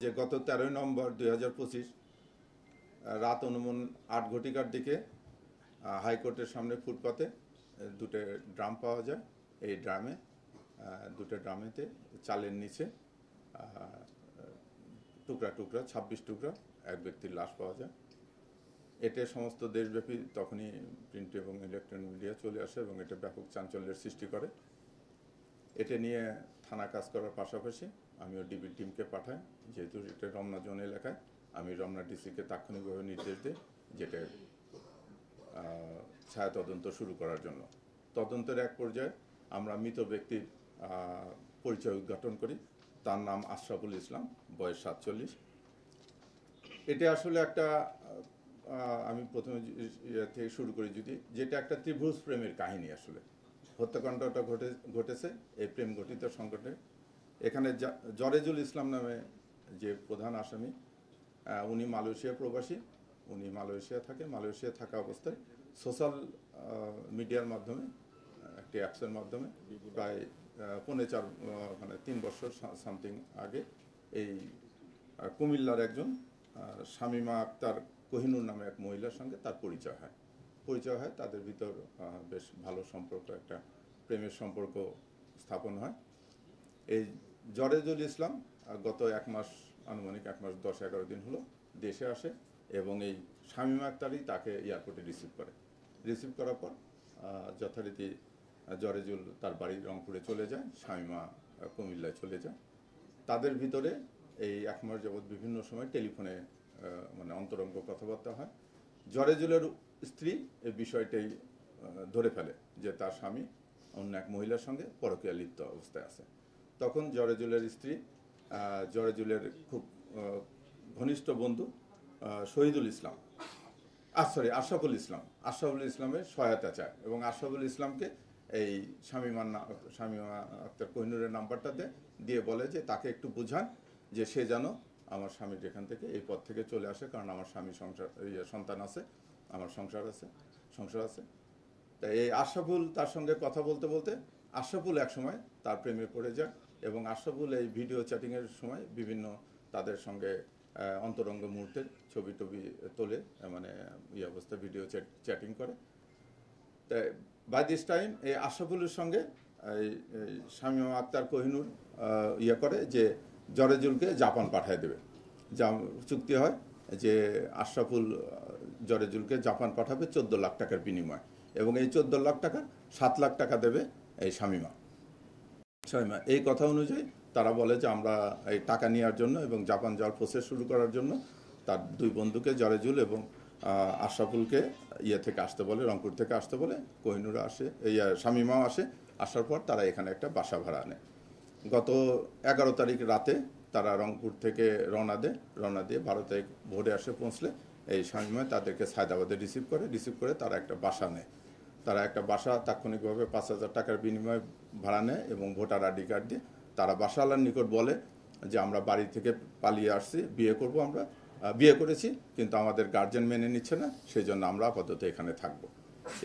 যে গত 13 নভেম্বর 2025 রাত অনুমান 8 ঘটিকার দিকে হাইকোর্টের সামনে ফুটপাতে দুটো ড্রাম পাওয়া যায়। এই ড্রামে দুটো ড্রামেতে চালের নিচে টুকরা টুকরা 26 টুকরা এক ব্যক্তির লাশ পাওয়া যায়। এতে সমস্ত দেশব্যাপী তখনই প্রিন্ট এবং ইলেকট্রনিক মিডিয়া চলে আসে এবং এটা ব্যাপক চাঞ্চল্যের সৃষ্টি করে। এটা নিয়ে থানা কাজ করার পাশাপাশি আমিও ডিবি টিমকে পাঠাই, যেহেতু এটা রমনা জোন এলাকায়। আমি রমনা ডিসিকে তাৎক্ষণিকভাবে নির্দেশ দিই যেটা ছায়া তদন্ত শুরু করার জন্য। তদন্তের এক পর্যায়ে আমরা মৃত ব্যক্তির পরিচয় উদ্ঘাটন করি। তার নাম আশরাফুল ইসলাম, বয়স 47। এটা আসলে একটা আমি প্রথমে থেকে শুরু করি যেটা একটা ত্রিভুজ প্রেমের কাহিনী। আসলে হত্যাকাণ্ডটা ঘটেছে এই প্রেম ঘটিত সংকটে। এখানে জরেজুল ইসলাম নামে যে প্রধান আসামি, উনি মালয়েশিয়া প্রবাসী। উনি মালয়েশিয়া থাকা অবস্থায় সোশ্যাল মিডিয়ার মাধ্যমে একটি অ্যাপসের মাধ্যমে প্রায় 3 বছর সামথিং আগে এই কুমিল্লার একজন শামিমা আক্তার কোহিনুর নামে এক মহিলার সঙ্গে তার পরিচয় হয়। তাদের ভিতর বেশ ভালো সম্পর্ক, একটা প্রেমের সম্পর্ক স্থাপন হয়। এই জরেজুল ইসলাম গত আনুমানিক 1 মাস 10-11 দিন হলো দেশে আসে এবং এই শামিমা আক্তারই তাকে এয়ারপোর্টে রিসিভ করার পর যথারীতি জরেজুল তার বাড়ি রংপুরে চলে যায়, শামিমা কুমিল্লায় চলে যায়। তাদের ভিতরে এই 1 মাস যাবৎ বিভিন্ন সময় টেলিফোনে অন্তরঙ্গ কথাবার্তা হয়। জরেজুলের স্ত্রী এই বিষয়টাই ধরে ফেলে যে তার স্বামী অন্য এক মহিলার সঙ্গে পরকীয়া লিপ্ত অবস্থায় আছে। তখন জরেজুলের স্ত্রী জরেজুলের খুব ঘনিষ্ঠ বন্ধু আশরাফুল ইসলামের সহায়তা চায় এবং আশরাফুল ইসলামকে এই শামিমা আক্তার কোহিনুরের নাম্বারটা দিয়ে বলে যে তাকে একটু বুঝান যে সে যেন আমার স্বামীর এখান থেকে এই পথ থেকে চলে আসে, কারণ আমার স্বামী সন্তান আছে, আমার সংসার আছে। তাই এই আশরাফুল তার সঙ্গে কথা বলতে বলতে আশরাফুল এক সময় তার প্রেমে পড়ে যায় এবং আশরাফুল এই ভিডিও চ্যাটিংয়ের সময় বিভিন্ন তাদের সঙ্গে অন্তরঙ্গ মুহূর্তে ছবি তোলে, অবস্থায় ভিডিও চ্যাটিং করে। তাই বাই দিস টাইম এই আশরাফুলের সঙ্গে এই শামিমা আক্তার কোহিনুর করে যে জরেজুলকে জাপান পাঠিয়ে দেবে। চুক্তি হয় যে আশরাফুল জরেজুলকে জাপান পাঠাবে 14 লাখ টাকার বিনিময়ে এবং এই 14 লাখ টাকা 7 লাখ টাকা দেবে এই শামিমা। এই কথা অনুযায়ী তারা বলে যে আমরা এই টাকা নেওয়ার জন্য এবং জাপান যাওয়ার প্রসেস শুরু করার জন্য তার দুই বন্ধুকে জরেজুল এবং আশরাফুলকে থেকে আসতে বলে, রংপুর থেকে আসতে বলে। কোহিনুর আসে, শামিমাও আসে। আসার পর তারা এখানে একটা বাসা ভাড়া নেয়। গত 11 তারিখ রাতে তারা রংপুর থেকে রওনা দিয়ে 12 তারিখ ভোরে পৌঁছলে এই শামিমা তাদেরকে সায়দাবাদে রিসিভ করে তারা একটা বাসা নেয়। তারা একটা বাসা তাৎক্ষণিকভাবে 5,000 টাকার বিনিময়ে ভাড়া নেয় এবং ভোটার আইডি কার্ড দিয়ে তারা বাসাওয়ালার নিকট বলে যে আমরা বাড়ি থেকে পালিয়ে আসছি, বিয়ে করেছি, কিন্তু আমাদের গার্জেন মেনে নিচ্ছে না, সেই জন্য আমরা আপাতত এখানে থাকবো।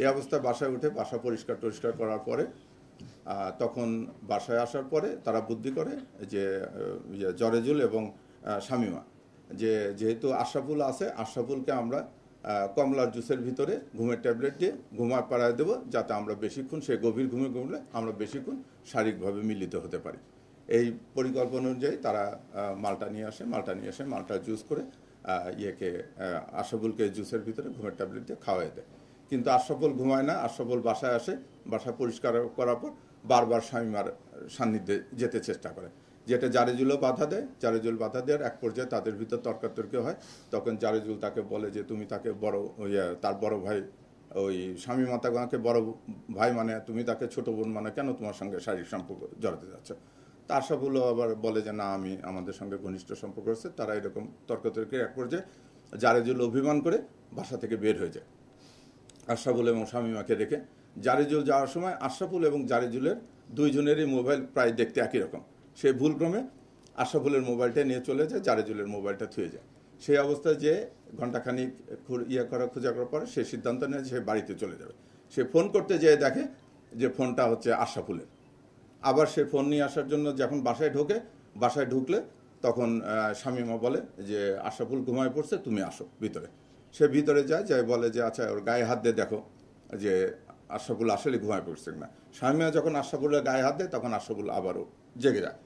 এই অবস্থায় বাসায় উঠে বাসা পরিষ্কার করার পরে তখন বাসায় আসার পরে তারা বুদ্ধি করে যে জরেজুল এবং শামিমা যেহেতু আশরাফুলকে আমরা কমলার জুসের ভিতরে ঘুমের ট্যাবলেট দিয়ে ঘুমায় পাড়ায় দেবো, যাতে আমরা বেশিক্ষণ সে গভীর ঘুমে ঘুমলে আমরা বেশিক্ষণ শারীরিকভাবে মিলিত হতে পারি। এই পরিকল্পনা অনুযায়ী তারা মালটা নিয়ে আসে, মালটা জুস করে আশরাফুলকে জুসের ভিতরে ঘুমের ট্যাবলেট দিয়ে খাওয়াই দেয়। কিন্তু আশরাফুল ঘুমায় না। আশরাফুল বাসায় আসে, বাসা পরিষ্কার করার পর বারবার শামিমার সান্নিধ্যে যেতে চেষ্টা করে, যেটা জারেজুলও বাধা দেওয়ার এক পর্যায়ে তাদের ভিতর তর্কাতর্কি হয়। তখন জারেজুল তাকে বলে যে তুমি তাকে তার বড় ভাই ওই শামিমা তাকে বড় ভাই তুমি তাকে ছোট বোন কেন তোমার সঙ্গে শারীরিক সম্পর্ক জড়াতে যাচ্ছ? তা আশরাফুলও আবার বলে যে না, আমাদের সঙ্গে ঘনিষ্ঠ সম্পর্ক হচ্ছে। তারা এরকম তর্কাতর্কির এক পর্যায়ে জারেজুল অভিমান করে বাসা থেকে বের হয়ে যায় আশরাফুল এবং শামিমাকে রেখে। জারেজুল যাওয়ার সময় আশরাফুল এবং জারেজুলের দুইজনেরই মোবাইল প্রায় দেখতে একই রকম। সে ভুলক্রমে আশরাফুলের মোবাইলটা নিয়ে চলে যায়, জারেজুলের মোবাইলটা থুয়ে যায়। সেই অবস্থায় যে ঘণ্টাখানিক খোঁজা করার পরে সে সিদ্ধান্ত নেয় সে বাড়িতে চলে যাবে। সে ফোন করতে যেয়ে দেখে যে ফোনটা হচ্ছে আশরাফুলের। আবার সে ফোন নিয়ে আসার জন্য যখন বাসায় ঢুকলে তখন শামীমা বলে যে আশরাফুল ঘুমায় পড়ছে, তুমি আসো ভিতরে। সে ভিতরে যায়, যাই বলে যে আচ্ছা ওর গায়ে হাত দিয়ে দেখো যে আশরাফুল আসলে ঘুমায় পড়ছে না। শামীমা যখন আশরাফুলের গায়ে হাত দেয় তখন আশরাফুল আবারও জেগে যায়,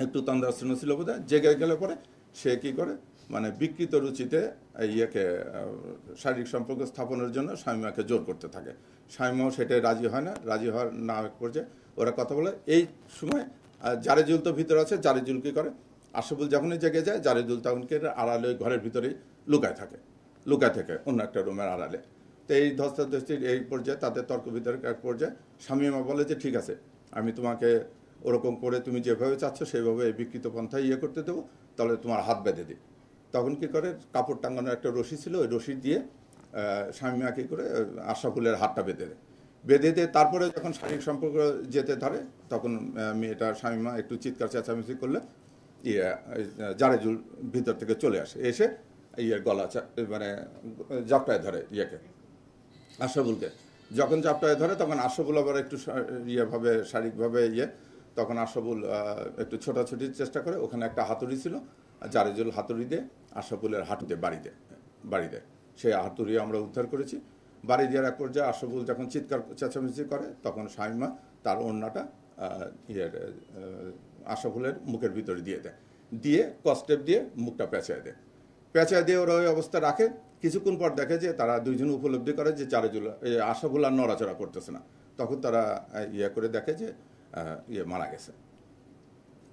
একটু তন্দ্রাচ্ছন্ন ছিল বোধ হয়। জেগে গেলে পরে সে কি করে, মানে বিকৃত রুচিতে ইয়েকে শারীরিক সম্পর্ক স্থাপনের জন্য শামীমাকে জোর করতে থাকে। শামীমাও সেটাই রাজি হয় না, রাজি হওয়ার না পর্যায়ে ওরা কথা বলে। এই সময় জারেজুল তো ভিতরে আছে, জারেজুল কি করে, আশরাফুল যখনই জেগে যায় জারেজুল তখনকে আড়ালে ঘরের ভিতরেই লুকায় থাকে অন্য একটা রুমের আড়ালে। তো এই ধস্তাধস্তির এই পর্যায়ে তাদের তর্ক বিতর্ক এক পর্যায়ে শামীমা বলে যে ঠিক আছে, আমি তোমাকে ওরকম করে তুমি যেভাবে চাচ্ছ সেভাবে এই বিকৃত পন্থায় করতে দেবো, তাহলে তোমার হাত বেঁধে দিই। তখন কি করে, কাপড় টাঙানোর একটা রশি ছিল, ওই রশি দিয়ে শামীমা কি করে আশরাফুলের হাতটা বেঁধে দিয়ে তারপরে যখন শারীরিক সম্পর্ক যেতে ধরে তখন মেয়েটা শামীমা একটু চিৎকার চেঁচামেচি করলে জারেজুল ভিতর থেকে চলে আসে, এসে গলা মানে জাপটায় ধরে আশরাফুলকে। যখন জাপটায় ধরে তখন আশরাফুল আবার একটু শারীরিকভাবে তখন আশরাফুল একটু ছোটাছুটির চেষ্টা করে। ওখানে একটা হাতুড়ি ছিল, জারেজুল হাতুড়ি দিয়ে আশরাফুলের হাঁটুতে বাড়ি দেয়। সেই হাতুড়ি আমরা উদ্ধার করেছি। বাড়ি দেওয়ার এক পর্যায়ে আশরাফুল যখন চিৎকার চেঁচামেচি করে তখন শামীমা তার ওড়নাটা আশরাফুলের মুখের ভিতরে দিয়ে কস্টেপ দিয়ে মুখটা পেঁচায় দিয়ে ওরা ওই অবস্থা রাখে। কিছুক্ষণ পর দেখে যে তারা দুইজন উপলব্ধি করে যে আশরাফুল আর নড়াচড়া করতেছে না। তখন তারা করে দেখে যে মারা গেছে,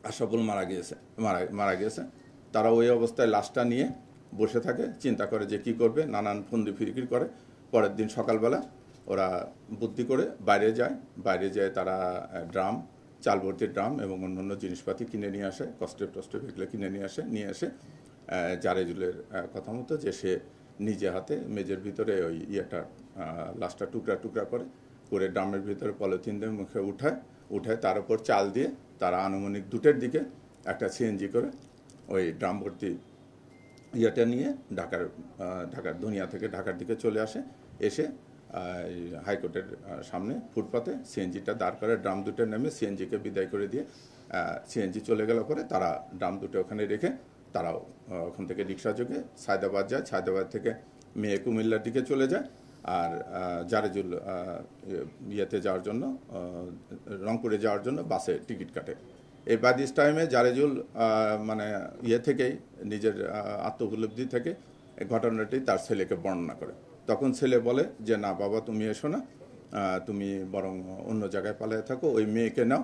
আশরাফুল মারা গিয়েছে। তারা ওই অবস্থায় লাশটা নিয়ে বসে থাকে, চিন্তা করে যে কি করবে, নানান ফন্দি ফিরিকির করে। পরের দিন সকালবেলা ওরা বুদ্ধি করে বাইরে যায় তারা চাল ভর্তির ড্রাম এবং অন্যান্য জিনিসপাতি কিনে নিয়ে আসে, কস্টেপ এগুলো কিনে নিয়ে আসে জারেজুলের কথা মতো যে সে নিজে হাতে মেজের ভিতরে ওই লাশটা টুকরা করে ড্রামের ভিতরে পলিথিন দিয়ে মুখে উঠায় তার উপর চাল দিয়ে তারা আনুমানিক 2টের দিকে একটা সিএনজি করে ওই ড্রাম ভর্তি নিয়ে ঢাকার দুনিয়া থেকে ঢাকার দিকে চলে এসে হাইকোর্টের সামনে ফুটপাতে সিএনজিটা দাঁড় করে ড্রাম 2টে নেমে সিএনজিকে বিদায় করে দিয়ে সিএনজি চলে গেল পরে তারা ড্রাম 2টে ওখানে রেখে তারাও ওখান থেকে রিক্সা যোগে সায়দাবাদ যায়। সায়দাবাদ থেকে মেয়ে কুমিল্লার দিকে চলে যায়। আর জারেজুল যাওয়ার জন্য রংপুরে যাওয়ার জন্য বাসে টিকিট কাটে। এই বাই দিস টাইমে জারেজুল মানে থেকেই নিজের আত্মউপলব্ধি থেকে এই ঘটনাটি তার ছেলেকে বর্ণনা করে। তখন ছেলে বলে যে না বাবা, তুমি এসো না, তুমি বরং অন্য জায়গায় পালিয়ে থাকো, ওই মেয়েকে নাও,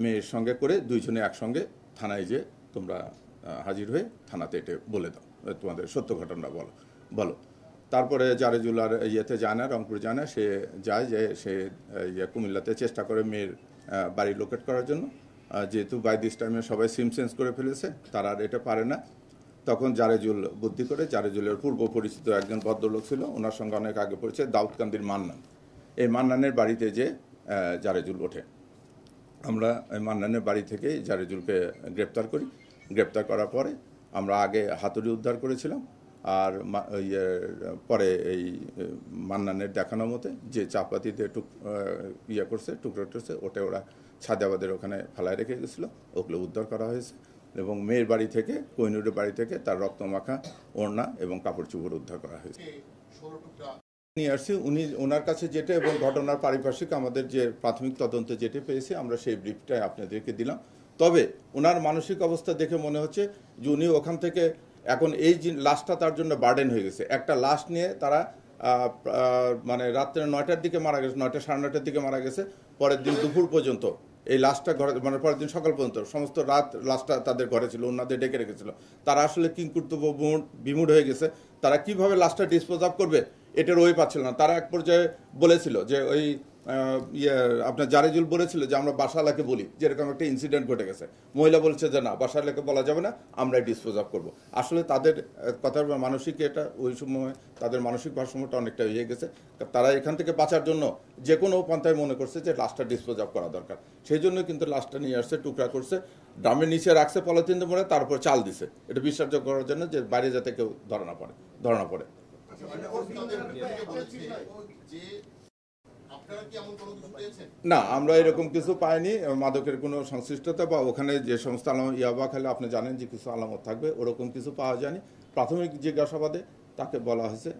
মেয়ের সঙ্গে করে দুইজনে একসঙ্গে থানায় যে তোমরা হাজির হয়ে থানাতে এটা বলে দাও, তোমাদের সত্য ঘটনা বলো। তারপরে জারেজুল আর যায় না, রংপুর যায় না, সে যায় যে সে কুমিল্লাতে চেষ্টা করে মেয়ের বাড়ি লোকেট করার জন্য। যেহেতু বাই দিস টাইমে সবাই সিম চেঞ্জ করে ফেলেছে, তারা আর এটা পারে না। তখন জারেজুল বুদ্ধি করে, জারেজুলের পূর্ব পরিচিত একজন ভদ্রলোক ছিল, ওনার সঙ্গে অনেক আগে পড়েছে, দাউদকান্দির মান্নান। এই মান্নানের বাড়িতে যে জারেজুল ওঠে। আমরা মান্নানের বাড়ি থেকেই জারেজুলকে গ্রেপ্তার করার পরে আমরা আগে হাতুড়ি উদ্ধার করেছিলাম। আর পরে এই মান্নানের দেখানো মতে যে চাপাতিতে টুকরো করছে ওটা ওরা সায়দাবাদের ওখানে ফেলায় রেখে গেছিলো, ওগুলো উদ্ধার করা হয়েছে। এবং মেয়ের বাড়ি থেকে, কোহিনুরের বাড়ি থেকে তার রক্তমাখা ওড়না এবং কাপড় চোপড় উদ্ধার করা হয়েছে। নিয়ে আসছি ওনার কাছে যেটা, এবং ঘটনার পারিপার্শ্বিক আমাদের যে প্রাথমিক তদন্তে যেটা পেয়েছি আমরা সেই ব্রিফটাই আপনাদেরকে দিলাম। তবে ওনার মানসিক অবস্থা দেখে মনে হচ্ছে যে উনি ওখান থেকে এখন এই লাশটা তার জন্য বার্ডেন হয়ে গেছে। একটা লাশ নিয়ে তারা মানে রাত্রে 9টার দিকে মারা গেছে, 9টা সাড়ে 9টার দিকে মারা গেছে। পরের দিন দুপুর পর্যন্ত এই লাশটা ঘরে, মানে পরের দিন সকাল পর্যন্ত সমস্ত রাত লাশটা তাদের ঘরে ছিল, ওনাদের ডেকে রেখেছিল। তারা আসলে কিংকর্তব্য বিমূঢ় হয়ে গেছে। তারা কিভাবে লাশটা ডিসপোজ অফ করবে এটার ওই পাচ্ছিল না। তারা এক পর্যায়ে বলেছিল যে ওই আপনার জারেজুল বলেছিল যে আমরা বাসালাকে বলি যে এরকম একটা ইনসিডেন্ট ঘটে গেছে। মহিলা বলছে যে না, বাসালাকে বলা যাবে না, আমরা ডিসপোজ অফ করবো। আসলে তাদের কথার মানসিক এটা ওই সময় তাদের মানসিক ভারসাম্যটা অনেকটা হয়ে গেছে। তারা এখান থেকে বাঁচার জন্য যে কোনো পন্থায় মনে করছে যে লাশটা ডিসপোজ অফ করা দরকার। সেই জন্য কিন্তু লাশটা নিয়ে আসছে, টুকরা করছে, ড্রামের নিচে রাখছে পলিথিন দিয়ে, তারপর চাল দিছে, এটা বিশ্বাসযোগ্য করার জন্য যে বাইরে যাতে কেউ ধরা না পড়ে। না, আমরা এরকম কিছু পাইনি। মাদকের কোনো সংশ্লিষ্টতা বা ওখানে যে সমস্ত আলামত ইয়াবা খেলে আপনি জানেন যে কিছু আলামত থাকবে, ওরকম কিছু পাওয়া যায়নি। প্রাথমিক জিজ্ঞাসাবাদে তাকে বলা হয়েছে,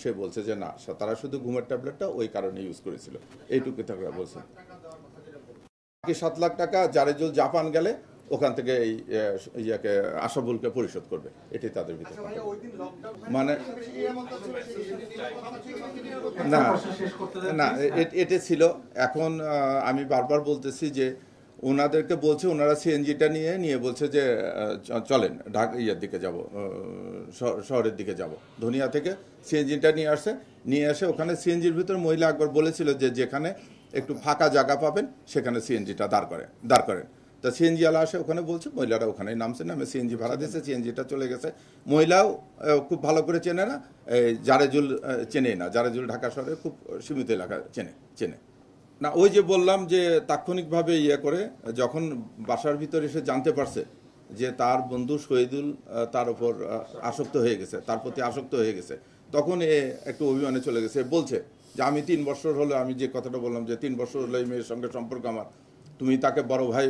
সে বলছে যে না, তারা শুধু ঘুমের ট্যাবলেটটা ওই কারণে ইউজ করেছিল, এইটুকু তারা বলছে। বাকি 7 লাখ টাকা জারেজুল জাপান গেলে ওখান থেকে এই ইয়াকে আশাবুলকে পরিশোধ করবে, এটি তাদের ভিতরে। মানে না না, এটা ছিল। এখন আমি বারবার বলতেছি যে ওনাদেরকে বলছে, ওনারা সিএনজিটা নিয়ে বলছে যে চলেন ঢাকা ইয়ের দিকে যাব, শহরের দিকে যাব। ধনিয়া থেকে সিএনজিটা নিয়ে আসে ওখানে সিএনজির ভিতরে মহিলা একবার বলেছিল যে যেখানে একটু ফাঁকা জায়গা পাবেন সেখানে সিএনজিটা দাঁড় করেন। তা সিএনজি আলা আসে ওখানে বলছে, মহিলারা ওখানে নামছে, নামে সিএনজি ভাড়া দিয়েছে, সিএনজিটা চলে গেছে। মহিলাও খুব ভালো করে চেনে না, জারেজুল চেনে না, জারেজুল ঢাকা শহরে খুব সীমিত এলাকা চেনে না। ওই যে বললাম যে তাৎক্ষণিকভাবে করে যখন বাসার ভিতরে এসে জানতে পারছে যে তার বন্ধু শহীদুল তার উপর আসক্ত হয়ে গেছে, তার প্রতি আসক্ত হয়ে গেছে, তখন একটু অভিমানে চলে গেছে। বলছে যে আমি 3 বছর হলো, আমি যে কথাটা বললাম যে 3 বছর হলো এই মেয়ের সঙ্গে সম্পর্ক আমার, তুমি তাকে বড় ভাই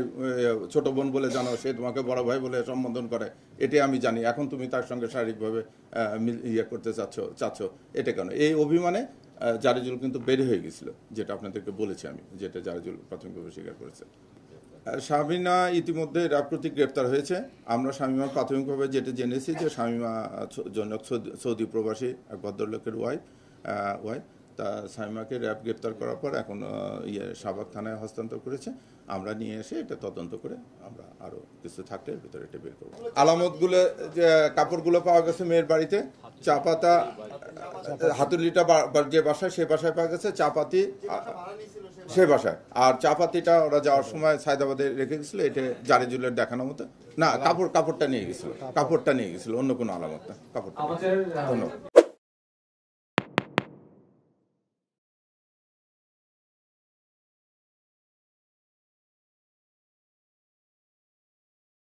ছোট বোন বলে জানো, সে তোমাকে বড় ভাই বলে সম্বোধন করে, এটাই আমি জানি। এখন তুমি তার সঙ্গে শারীরিকভাবে করতে চাচ্ছ, এটা কেন? এই অভিমানে জারেজুল কিন্তু বের হয়ে গেছিল, যেটা আপনাদেরকে বলেছি আমি, যেটা জারেজুল প্রাথমিকভাবে স্বীকার করেছে। শামিমা ইতিমধ্যে র্যাব কর্তৃক গ্রেপ্তার হয়েছে। আমরা শামিমা প্রাথমিকভাবে যেটা জেনেছি যে শামিমা জনক সৌদি প্রবাসী এক ভদ্রলোকের ওয়াইফ। তা শামিমাকে র্যাব গ্রেপ্তার করার পর এখন শাহবাগ থানায় হস্তান্তর করেছে। আমরা নিয়ে এসে এটা তদন্ত করে আমরা আরও কিছু থাকলে এর ভিতরে এটা বের করবো। আলামতগুলো, যে কাপড়গুলো পাওয়া গেছে মেয়ের বাড়িতে, চা পাতা, হাতুড়িটা যে বাসায়, সে বাসায় পাওয়া গেছে, চা পাতি সে বাসায়, আর চা পাতিটা ওরা যাওয়ার সময় সায়দাবাদে রেখে গেছিল। এটা জারেজুলের দেখানো মতো না, কাপড়টা নিয়ে গেছিল, অন্য কোনো আলামত না, কাপড়টা। ধন্যবাদ।